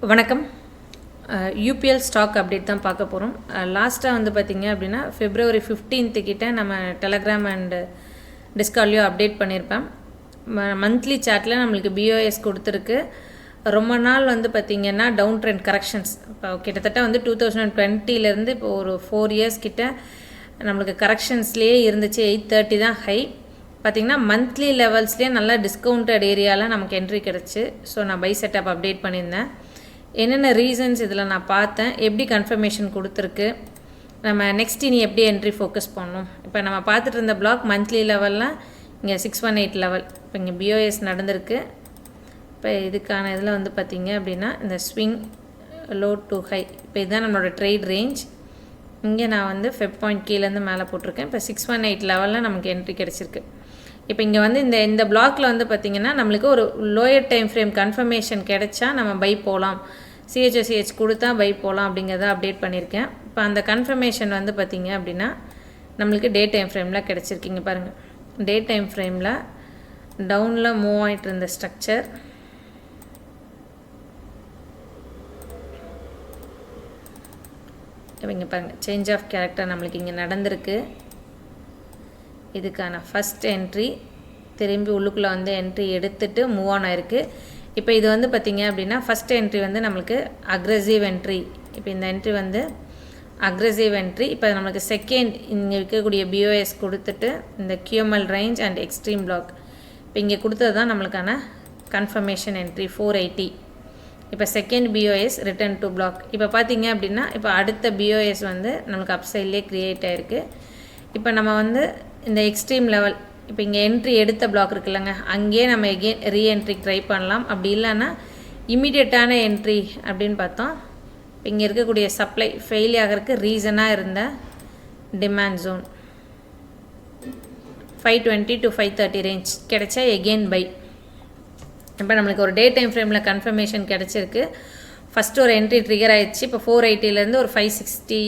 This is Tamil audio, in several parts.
வணக்கம். யூபிஎல் ஸ்டாக் அப்டேட் தான் பார்க்க போகிறோம். லாஸ்ட்டாக வந்து பார்த்திங்க அப்படின்னா February 15 கிட்ட நம்ம டெலகிராம் அண்ட் டிஸ்கார்ட்லேயோ அப்டேட் பண்ணியிருப்பேன். மந்த்லி சார்ட்டில் நம்மளுக்கு பிஓஎஸ் கொடுத்துருக்கு. ரொம்ப நாள் வந்து பார்த்திங்கன்னா டவுன் ட்ரெண்ட் கரெக்ஷன்ஸ் இப்போ கிட்டத்தட்ட வந்து 2020 இப்போ ஒரு 4 இயர்ஸ் கிட்ட நம்மளுக்கு கரெக்ஷன்ஸ்லேயே இருந்துச்சு. 830 தான் ஹை. பார்த்திங்கன்னா மந்த்லி லெவல்ஸ்லேயே நல்லா டிஸ்கவுண்டட் ஏரியாவில் நமக்கு என்ட்ரி கிடச்சி. ஸோ நான் பை செட்டப் அப்டேட் பண்ணியிருந்தேன். என்னென்ன ரீசன்ஸ் இதில் நான் பார்த்தேன், எப்படி கன்ஃபர்மேஷன் கொடுத்துருக்கு, நம்ம நெக்ஸ்ட் இனி எப்படி என்ட்ரி ஃபோக்கஸ் பண்ணணும். இப்போ நம்ம பார்த்துட்டு இருந்த பிளாக் மந்த்லி லெவல்லாம் இங்கே 618 லெவல். இப்போ இங்கே பிஓஎஸ் நடந்திருக்கு. இப்போ இதுக்கான இதில் வந்து பார்த்திங்க அப்படின்னா இந்த ஸ்விங் லோ டு ஹை, இப்போ இதுதான் நம்மளோட ட்ரேட் ரேஞ்ச். இங்கே நான் வந்து ஃபெப் பாயிண்ட் கீழேருந்து மேலே போட்டிருக்கேன். இப்போ 618 லெவலில் நமக்கு என்ட்ரி கிடச்சிருக்கு. இப்போ இங்கே வந்து இந்த பிளாக்கில் வந்து பார்த்திங்கன்னா நம்மளுக்கு ஒரு லோயர் டைம் ஃப்ரேம் கன்ஃபர்மேஷன் கிடைச்சா நம்ம பை போகலாம், சிஹெச்ஓசிஹெச் கொடுத்தா பை போகலாம் அப்படிங்கிறத அப்டேட் பண்ணியிருக்கேன். இப்போ அந்த கன்ஃபர்மேஷன் வந்து பார்த்திங்க அப்படின்னா நம்மளுக்கு டே டைம் ஃப்ரேமில் கிடச்சிருக்கீங்க பாருங்கள். டே டைம் ஃப்ரேமில் டவுனில் மூவ் ஆகிட்டு இருந்த ஸ்ட்ரக்சர் இங்கே பாருங்கள், சேஞ்ச் ஆஃப் கேரக்டர் நம்மளுக்கு இங்கே நடந்திருக்கு. இதுக்கான ஃபஸ்ட் என்ட்ரி திரும்பி உள்ளுக்குள்ளே வந்து என்ட்ரி எடுத்துகிட்டு மூவ் ஆன் ஆயிருக்கு. இப்போ இது வந்து பார்த்திங்க அப்படின்னா ஃபஸ்ட் என்ட்ரி வந்து நம்மளுக்கு அக்ரெசிவ் என்ட்ரி. இப்போ இந்த என்ட்ரி வந்து அக்ரெசிவ் என்ட்ரி. இப்போ நம்மளுக்கு செகண்ட் இங்கே இருக்கக்கூடிய பிஓஎஸ் கொடுத்துட்டு இந்த QML range and extreme block இப்போ இங்கே கொடுத்தது தான் நம்மளுக்கான கன்ஃபர்மேஷன் என்ட்ரி 480. இப்போ second BOS return to block. இப்போ பார்த்திங்க அப்படின்னா இப்போ அடுத்த பிஓஎஸ் வந்து நம்மளுக்கு அப்சைட்லேயே க்ரியேட் ஆகிருக்கு. இப்போ நம்ம வந்து இந்த எக்ஸ்ட்ரீம் லெவல் இப்போ இங்கே என்ட்ரி எடுத்த பிளாக் இருக்குல்லங்க, அங்கேயே நம்ம எகெயின் ரீஎன்ட்ரி ட்ரை பண்ணலாம். அப்படி இல்லைன்னா இமீடியட்டான என்ட்ரி அப்படின்னு பார்த்தோம். இப்போ இங்கே இருக்கக்கூடிய சப்ளை ஃபெயில் ஆகிறதுக்கு ரீசனாக இருந்த டிமாண்ட் ஜோன் 520 to 530 ரேஞ்ச் கிடைச்சா எகெயின் பை. இப்போ நம்மளுக்கு ஒரு டே டைம் ஃப்ரேமில் கன்ஃபர்மேஷன் கிடச்சிருக்கு. ஃபஸ்ட்டு ஒரு என்ட்ரி ட்ரிகர் ஆகிடுச்சு. இப்போ 480லேருந்து ஒரு 560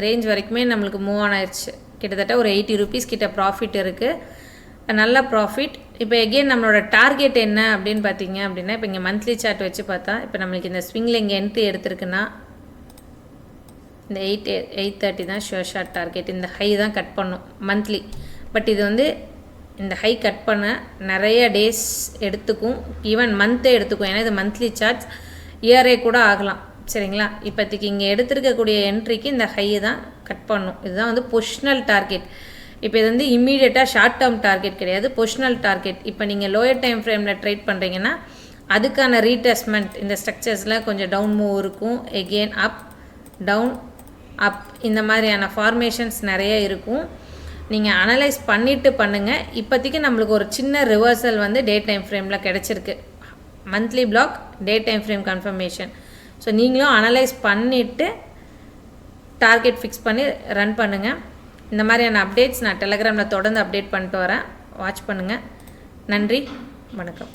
ரேஞ்ச் வரைக்குமே நம்மளுக்கு மூவ் ஆன் ஆயிடுச்சு. கிட்டத்தட்ட ஒரு 80 rupees கிட்ட ப்ராஃபிட் இருக்குது, நல்ல ப்ராஃபிட். இப்போ எகெயின் நம்மளோட டார்கெட் என்ன அப்படின்னு பார்த்தீங்க அப்படின்னா இப்போ இங்கே மந்த்லி சார்ட் வச்சு பார்த்தா இப்போ நம்மளுக்கு இந்த ஸ்விங்கில் இங்கே என்ட்ரி எடுத்திருக்குன்னா இந்த 830 தான் ஷுவர் ஷார்ட் டார்கெட். இந்த ஹை தான் கட் பண்ணும் மந்த்லி. பட் இது வந்து இந்த ஹை கட் பண்ண நிறைய டேஸ் எடுத்துக்கும், ஈவன் மந்த்தே எடுத்துக்கும். ஏன்னா இது மந்த்லி சார்ட்ஸ், இயரே கூட ஆகலாம். சரிங்களா? இப்போதைக்கு இங்கே எடுத்துருக்கக்கூடிய என்ட்ரிக்கு இந்த ஹை தான் கட் பண்ணும். இதுதான் வந்து பொசிஷனல் டார்கெட். இப்போ இது வந்து இம்மீடியட்டாக ஷார்ட் டேர்ம் டார்கெட் கிடையாது, பொசிஷனல் டார்கெட். இப்போ நீங்கள் லோயர் டைம் ஃப்ரேமில் ட்ரேட் பண்ணுறீங்கன்னா அதுக்கான ரீடெஸ்ட்மெண்ட் இந்த ஸ்ட்ரக்சர்ஸில் கொஞ்சம் டவுன் மூவ் இருக்கும், எகெயின் அப் டவுன் அப், இந்த மாதிரியான ஃபார்மேஷன்ஸ் நிறைய இருக்கும். நீங்கள் அனலைஸ் பண்ணிவிட்டு பண்ணுங்கள். இப்போதைக்கு நம்மளுக்கு ஒரு சின்ன ரிவர்சல் வந்து டே டைம் ஃப்ரேமில் கிடச்சிருக்கு. Monthly block, day time frame confirmation. So நீங்களும் அனலைஸ் பண்ணிவிட்டு டார்கெட் ஃபிக்ஸ் பண்ணி ரன் பண்ணுங்கள். இந்த மாதிரியான அப்டேட்ஸ் நான் டெலகிராமில் தொடர்ந்து அப்டேட் பண்ணிட்டு வரேன். வாட்ச் பண்ணுங்கள். நன்றி, வணக்கம்.